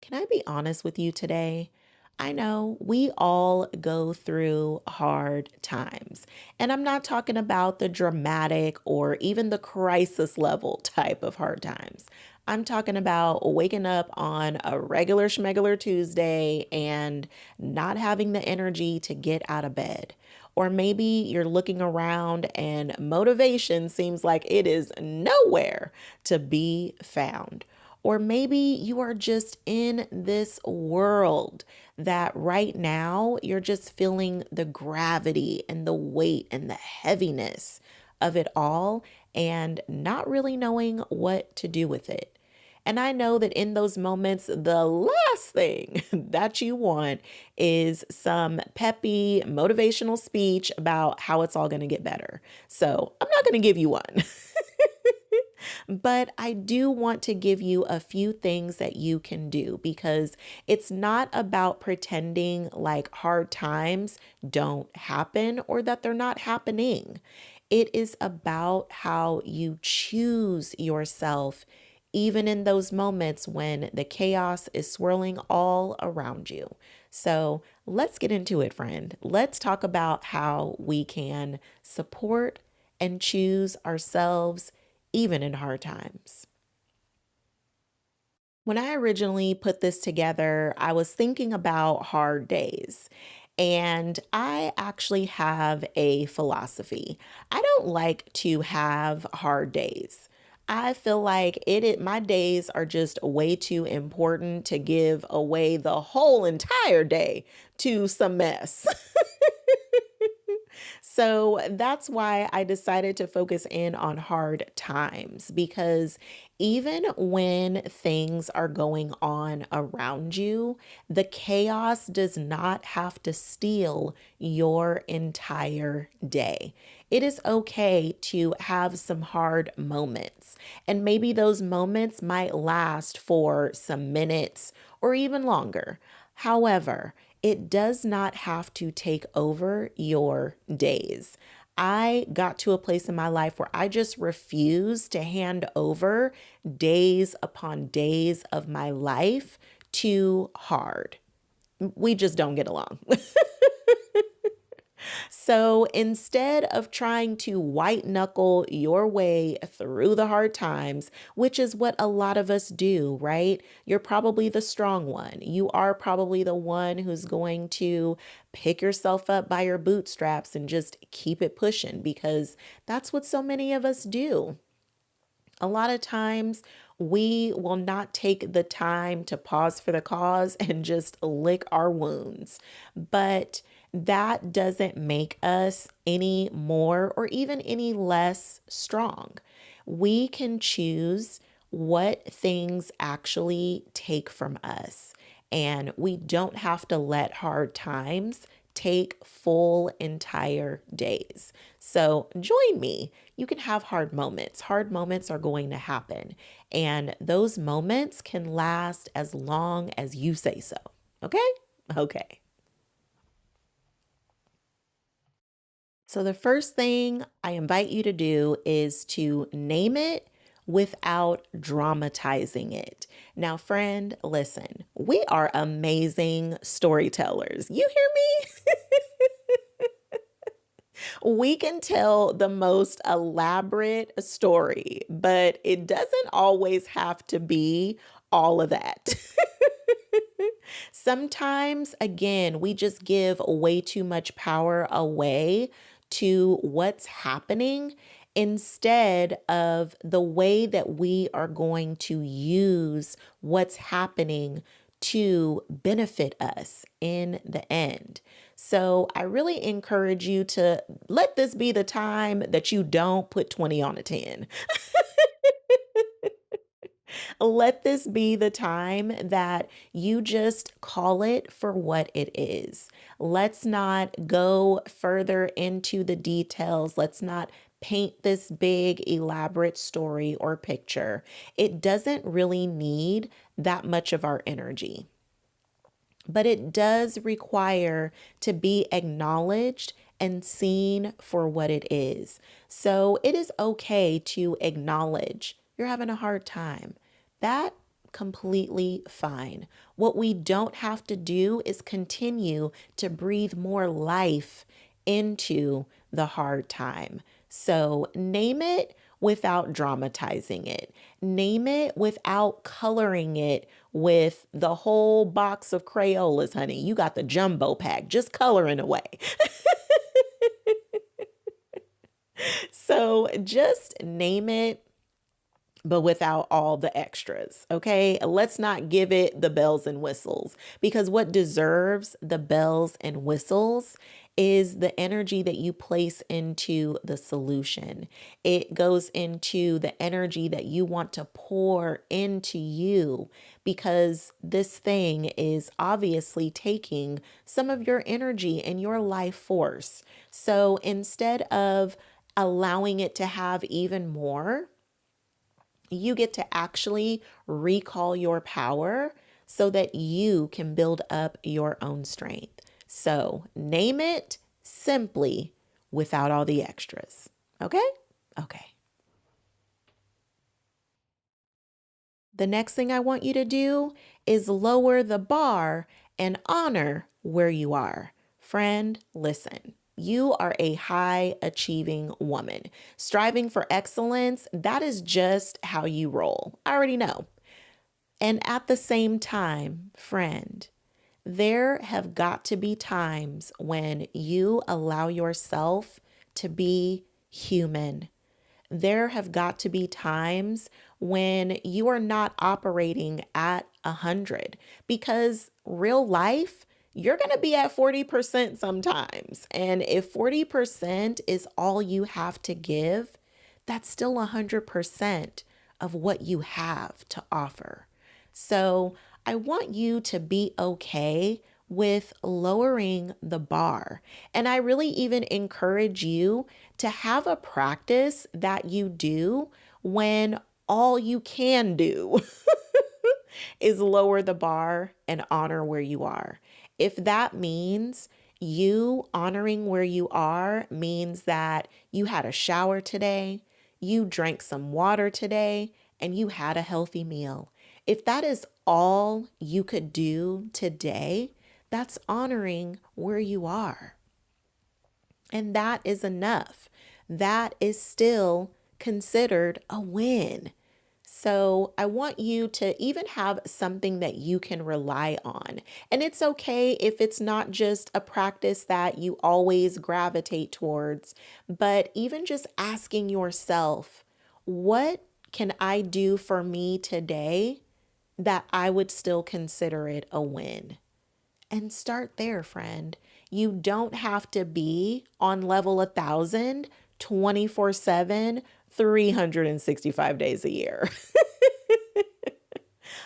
Can I be honest with you today? I know we all go through hard times. And I'm not talking about the dramatic or even the crisis level type of hard times. I'm talking about waking up on a regular schmegular Tuesday and not having the energy to get out of bed. Or maybe you're looking around and motivation seems like it is nowhere to be found. Or maybe you are just in this world that right now you're just feeling the gravity and the weight and the heaviness of it all and not really knowing what to do with it. And I know that in those moments, the last thing that you want is some peppy motivational speech about how it's all going to get better. So I'm not going to give you one. But I do want to give you a few things that you can do because it's not about pretending like hard times don't happen or that they're not happening. It is about how you choose yourself, even in those moments when the chaos is swirling all around you. So let's get into it, friend. Let's talk about how we can support and choose ourselves even in hard times. When I originally put this together, I was thinking about hard days. And I actually have a philosophy. I don't like to have hard days. I feel like my days are just way too important to give away the whole entire day to some mess. So that's why I decided to focus in on hard times because even when things are going on around you, the chaos does not have to steal your entire day. It is okay to have some hard moments, and maybe those moments might last for some minutes or even longer. However, it does not have to take over your days. I got to a place in my life where I just refused to hand over days upon days of my life too hard. We just don't get along. So instead of trying to white knuckle your way through the hard times, which is what a lot of us do, right? You're probably the strong one. You are probably the one who's going to pick yourself up by your bootstraps and just keep it pushing because that's what so many of us do. A lot of times we will not take the time to pause for the cause and just lick our wounds. But that doesn't make us any more or even any less strong. We can choose what things actually take from us. And we don't have to let hard times take full entire days. So join me. You can have hard moments. Hard moments are going to happen. And those moments can last as long as you say so. Okay? Okay. So, the first thing I invite you to do is to name it without dramatizing it. Now, friend, listen, we are amazing storytellers. You hear me? We can tell the most elaborate story, but it doesn't always have to be all of that. Sometimes, again, we just give way too much power away to what's happening instead of the way that we are going to use what's happening to benefit us in the end. So I really encourage you to let this be the time that you don't put 20 on a 10. Let this be the time that you just call it for what it is. Let's not go further into the details. Let's not paint this big, elaborate story or picture. It doesn't really need that much of our energy, but it does require to be acknowledged and seen for what it is. So it is okay to acknowledge you're having a hard time. That completely fine. What we don't have to do is continue to breathe more life into the hard time. So name it without dramatizing it. Name it without coloring it with the whole box of Crayolas, honey. You got the jumbo pack, just coloring away. So just name it, but without all the extras. Okay. Let's not give it the bells and whistles, because what deserves the bells and whistles is the energy that you place into the solution. It goes into the energy that you want to pour into you, because this thing is obviously taking some of your energy and your life force. So instead of allowing it to have even more, you get to actually recall your power so that you can build up your own strength. So name it simply without all the extras. Okay? Okay. The next thing I want you to do is lower the bar and honor where you are. Friend, listen. You are a high achieving woman. Striving for excellence, that is just how you roll. I already know. And at the same time, friend, there have got to be times when you allow yourself to be human. There have got to be times when you are not operating at 100, because real life, you're going to be at 40% sometimes. And if 40% is all you have to give, that's still 100% of what you have to offer. So I want you to be okay with lowering the bar. And I really even encourage you to have a practice that you do when all you can do is lower the bar and honor where you are. If that means you honoring where you are means that you had a shower today, you drank some water today, and you had a healthy meal. If that is all you could do today, that's honoring where you are. And that is enough. That is still considered a win. So I want you to even have something that you can rely on. And it's okay if it's not just a practice that you always gravitate towards, but even just asking yourself, what can I do for me today that I would still consider it a win? And start there, friend. You don't have to be on level 1,000 24/7, 365 days a year.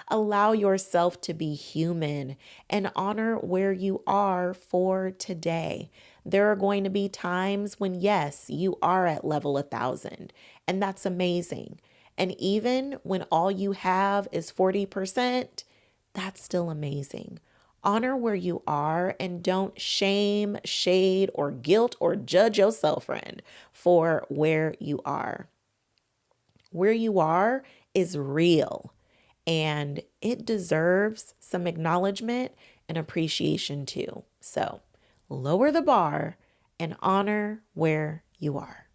Allow yourself to be human and honor where you are for today. There are going to be times when, yes, you are at level 1,000, and that's amazing. And even when all you have is 40%, that's still amazing. Honor where you are and don't shame, shade, or guilt or judge yourself, friend, for where you are. Where you are is real, and it deserves some acknowledgement and appreciation too. So lower the bar and honor where you are.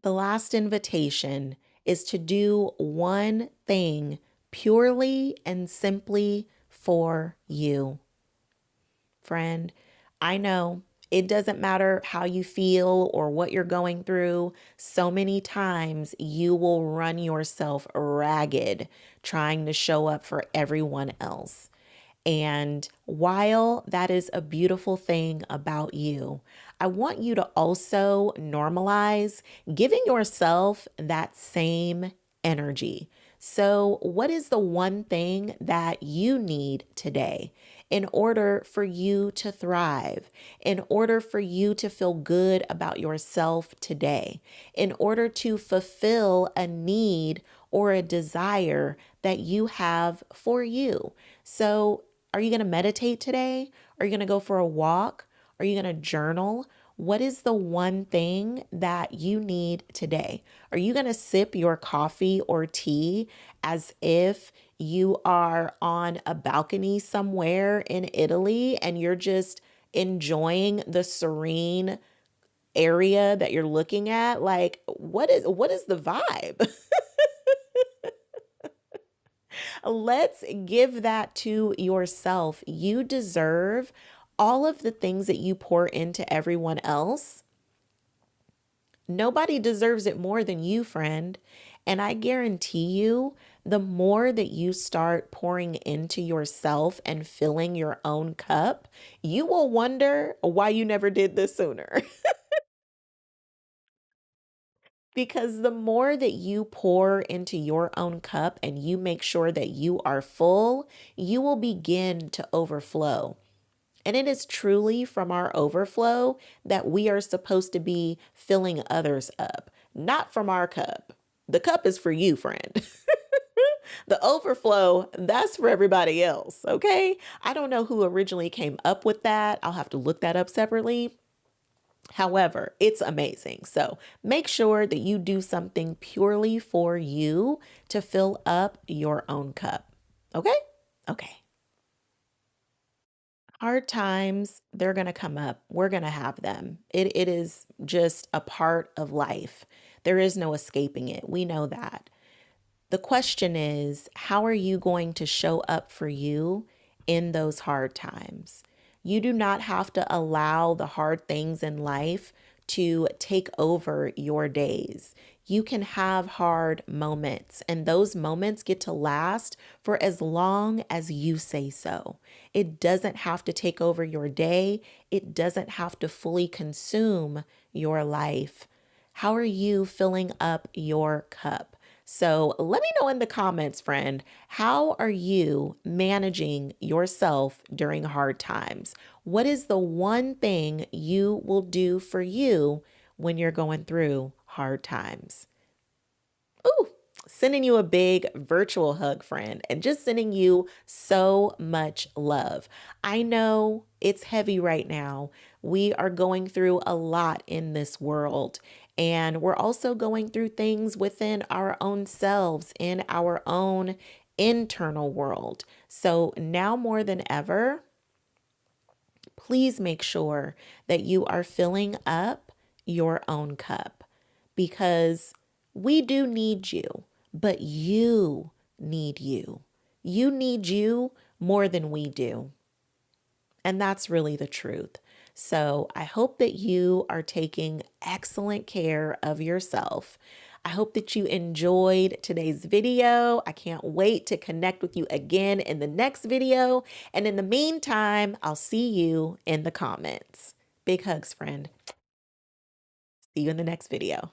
The last invitation is to do one thing purely and simply for you. Friend, I know it doesn't matter how you feel or what you're going through. So many times you will run yourself ragged trying to show up for everyone else. And while that is a beautiful thing about you, I want you to also normalize giving yourself that same energy. So, what is the one thing that you need today in order for you to thrive, in order for you to feel good about yourself today, in order to fulfill a need or a desire that you have for you? So, are you going to meditate today? Are you going to go for a walk? Are you going to journal? What is the one thing that you need today? Are you going to sip your coffee or tea as if you are on a balcony somewhere in Italy and you're just enjoying the serene area that you're looking at? Like, what is the vibe? Let's give that to yourself. You deserve all of the things that you pour into everyone else. Nobody deserves it more than you, friend. And I guarantee you, the more that you start pouring into yourself and filling your own cup, you will wonder why you never did this sooner. Because the more that you pour into your own cup and you make sure that you are full, you will begin to overflow. And it is truly from our overflow that we are supposed to be filling others up, not from our cup. The cup is for you, friend. The overflow, that's for everybody else, okay? I don't know who originally came up with that. I'll have to look that up separately. However, it's amazing. So make sure that you do something purely for you to fill up your own cup. Okay? Okay. Hard times, they're going to come up. We're going to have them. It is just a part of life. There is no escaping it. We know that. The question is, how are you going to show up for you in those hard times? You do not have to allow the hard things in life to take over your days. You can have hard moments, and those moments get to last for as long as you say so. It doesn't have to take over your day, it doesn't have to fully consume your life. How are you filling up your cup? So let me know in the comments, friend, how are you managing yourself during hard times? What is the one thing you will do for you when you're going through hard times? Ooh, sending you a big virtual hug, friend, and just sending you so much love. I know it's heavy right now. We are going through a lot in this world, and we're also going through things within our own selves, in our own internal world. So now more than ever, please make sure that you are filling up your own cup because we do need you, but you need you. You need you more than we do. And that's really the truth. So I hope that you are taking excellent care of yourself. I hope that you enjoyed today's video. I can't wait to connect with you again in the next video. And in the meantime, I'll see you in the comments. Big hugs, friend. See you in the next video.